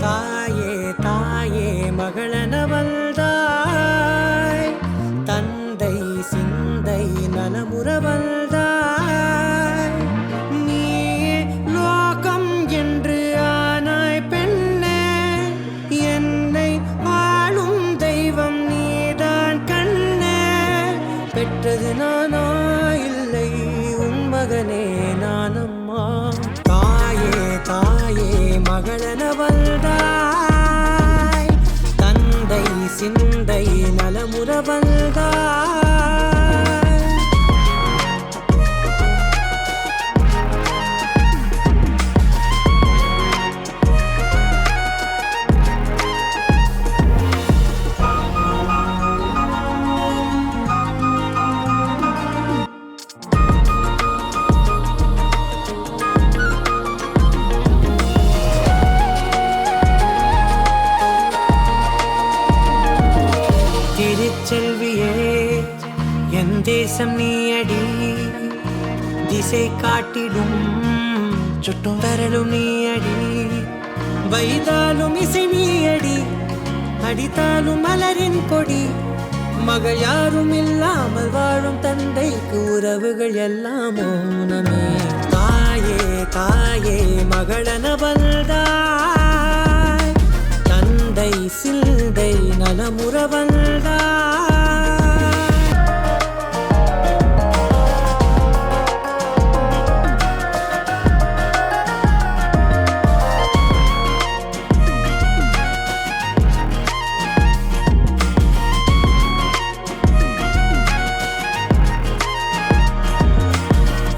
தாயே தாயே மகளனவள்தாய், தந்தை சிந்தை நலமுறவள்தாய். நீயே லோகம் என்று ஆனாய் பெண்ணே, என்னை ஆளும் தெய்வம் நீதான் கண்ணே. பெற்றது நானா இல்லை உன் மகனே நானம்மா. தாயே தாயே மகளனவள்தாய், தந்தை சிந்தை நலமுறவள்தாய். திருச்செல்வியே என் தேசம் நீயடி, திசை காட்டிடும் சுட்டும் வரலும் நீயடி. வைதாலும் இசை நீயடி, அடித்தாலும் மலரின் கொடி. மகள் யாரும் இல்லாமல் வாழும் தந்தைக்கு உறவுகள் எல்லாம் மௌனமே. தாயே தாயே மகளனவள்தாய், தந்தை சிந்தை நலமுறவள்தாய்.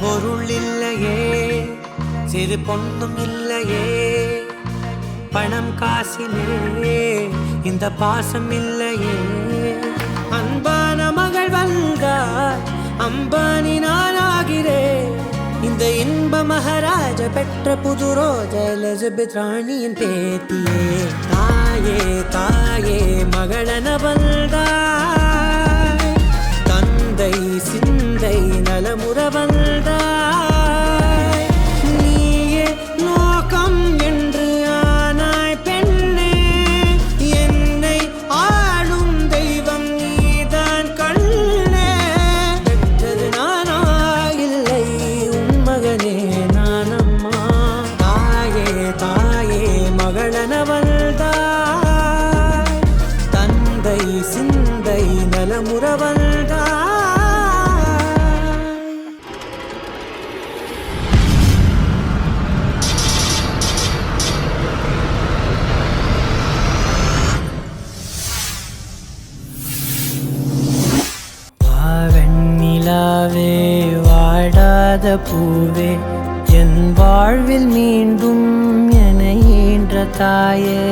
பொருள் இல்லையே, சிறு பொண்ணும் இல்லையே, பணம் காசிலே இந்த பாசம் இல்லையே. அன்பான மகள் வந்தார், அம்பானி நானாகிறேன். இந்த இன்ப மகாராஜ பெற்ற புது ரோஜ எலிசபெத் ராணியின் பேத்தியே. தாயே தாயே மகளனவள்தாய், தந்தை சிந்தை நலமுறவள்தாய். நீயே லோகம் என்று ஆனாய் பெண்ணே, என்னை ஆளும் தெய்வம் நீதான் கண்ணே. பெற்றது நானா இல்லை உன் மகனே நானம்மா. தாயே தாயே மகளனவள்தாய், தந்தை சிந்தை நலமுறவள்தாய். வெண்ணிலாவே வாடாத பூவே, என் வாழ்வில் மீண்டும் என ஈன்ற தாயே.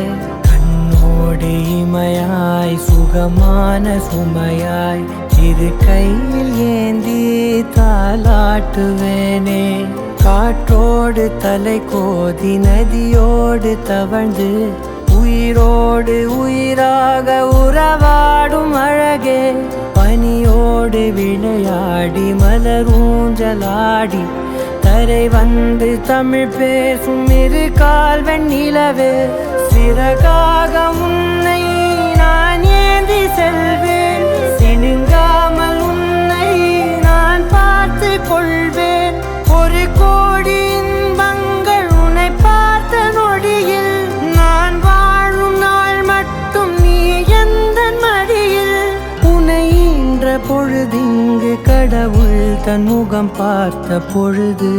கண்ணோடு இமையாய் சுகமான சுமையாய் இரு கையில் ஏந்தி தாலாட்டுவேனே. காற்றோடு தலை கோதி நதியோடு தவழ்ந்து உயிரோடு உயிராக உறவாடும் அழகே. பனியோடு விளையாடி மலரூஞ்சலாடி தரை வந்து தமிழ் பேசும் இரு கால் வெண்ணிலவே. சிறகாக உன்னை நான் ஏந்தி செல்வேன், சினுங்காமல் உன்னை நான் பார்த்து கொள்வேன். ஒரு கோடி இன்பங்கள் உன்னை பார்த்த நொடியில், நான் வாழும் நாள் மட்டும் நீ எந்த மடியில். உன்னை ஈன்ற பொழுதிங்கு கடவுள் தன் முகம் பார்த்த பொழுது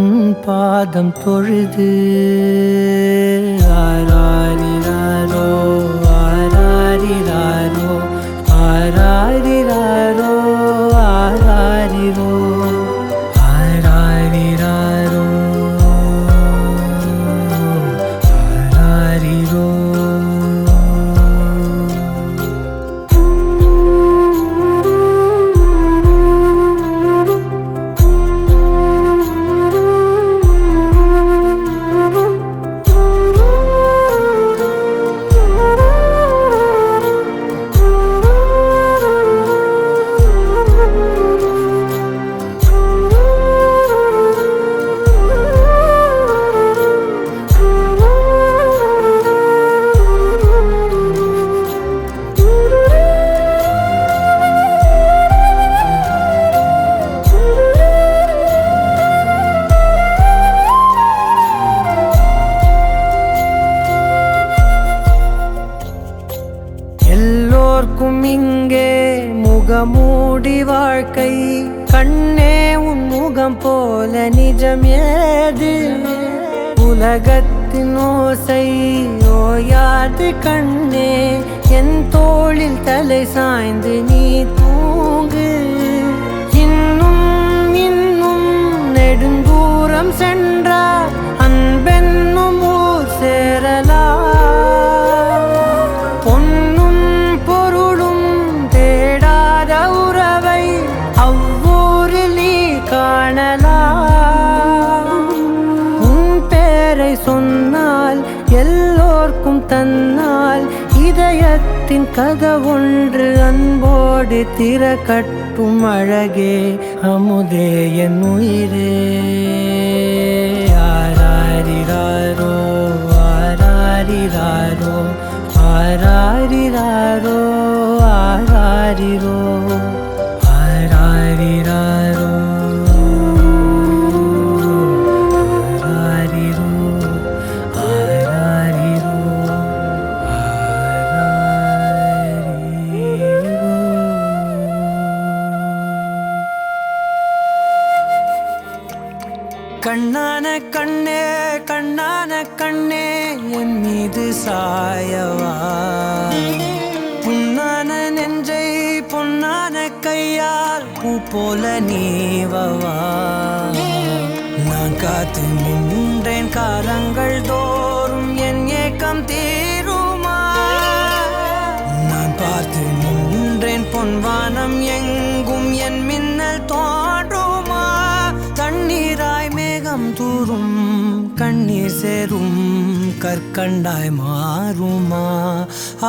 உன் பாதம் தொழுது. ஆராரிராரோ ஆராரிராரோ ஆராரிராரோ ஆராரிரோ ஆராரிராரோ ஆராரிரோ. வாழ்க்கை கண்ணே உன் முகம் போல நிஜம் ஏது உலகத்தின் ஓசை ஓயாது கண்ணே என் தோளில் தலை சாய்ந்து நீ தூங்கு இன்னும் இன்னும் நெடுந்தூரம் சென்றார் அன்பென்னும் ஊர் சேரலாம் பொன்னும் பொருளும் தேடாத உறவை அவ்வூரில் நீ காணலாம் உன் பேரை சொன்னால் எல்லோர்க்கும் தன்னால் இதயத்தின் கதவொன்று அன்போடு திறக்கட்டும் அழகே அமுதே என் உயிரே ஆராரிராரோ ஆராரிராரோ ஆராரிராரோ ஆராரிரோ ஆராரிராரோ கண்ணான கண்ணே கண்ணான கண்ணே என் மீது சாயவா புண்ணான நெஞ்சை பொன்னான கையால் பூ போல நீவவா நான் காத்து நின்றேன் காலங்கள் தோறும் என் ஏக்கம் தீருமா நான் பார்த்து நின்றேன் பொன்வானம் எங்கும் என் மின்னல் தோன்றுமா தண்ணீராய் மேகம் தூரும் கண்ணீர் சேரும் கற்கண்டாய் மாறுமா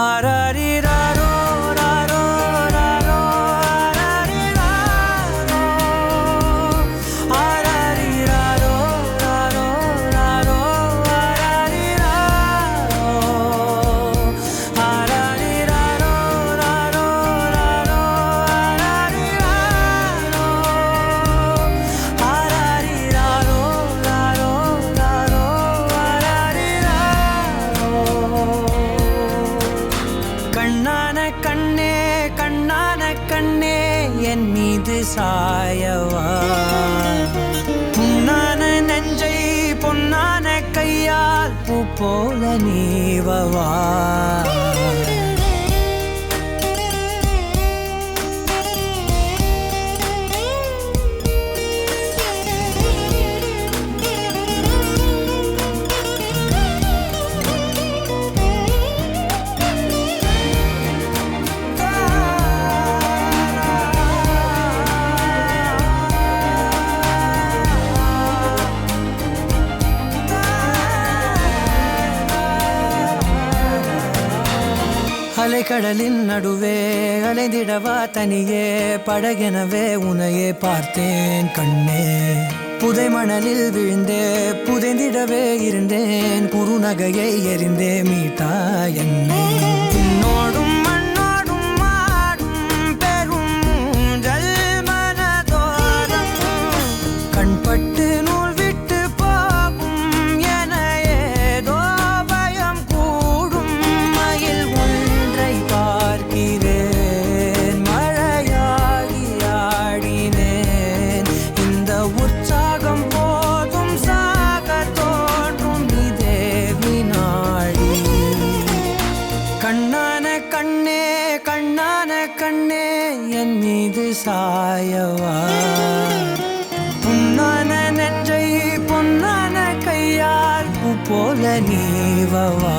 ஆராரிராரோ ராரோ ராரோ ஆராரிராரோ ராரோ ராரோ ஆராரிராரோ ராரோ ராரோ கண்ணான கண்ணே கண்ணான கண்ணே என் மீது சாயவா புண்ணான நெஞ்சை பொன்னான கையால் பூ போல நீவவா அலைக்கடலின் நடுவே அலைந்திடவா தனியே படகெனவே உனையே பார்த்தேன் கண்ணே புதை மணலில் விழுந்தே புதைந்திடவே இருந்தேன் குறுநகையை எறிந்தே மீட்டா என்னை உன்னோடும் மண்ணோடும் மாடும் பெரும் ஊஞ்சல் மனதோரம் கண்பட்டு நூல் விட்டு போகும் என ஏதோ பயம் கூடும் மயில் பார்க்கிறேன் மழையாகி ஆடினேன் இந்த உற்சாகம் போதும் சாக தோன்றும் இதே வினாடி கண்ணான கண்ணே கண்ணான கண்ணே என் மீது சாயவா புண்ணான நெஞ்சை பொன்னான கையால் பூ போல நீவவா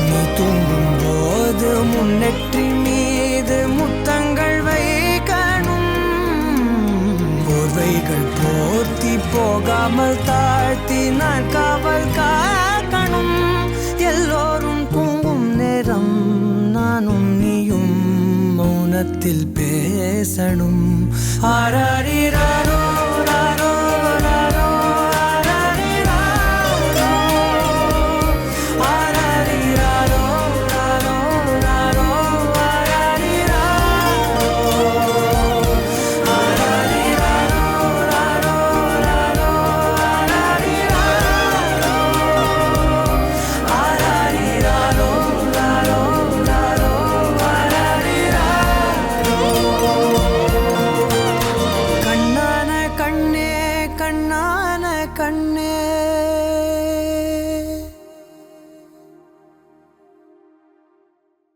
நீ தூங்கும் போது முன்னெற்றி மீது முத்தங்கள் வைக்கணும் போர்வைகள் போர்த்தி போகாமல் தாழ்த்தி நான் காவல் காக்கணும் எல்லோரும் தூங்கும் நேரம் நானும் நீயும் மௌனத்தில் பேசணும் ஆராரிராரோ ராரோ ராரோ கண்ணே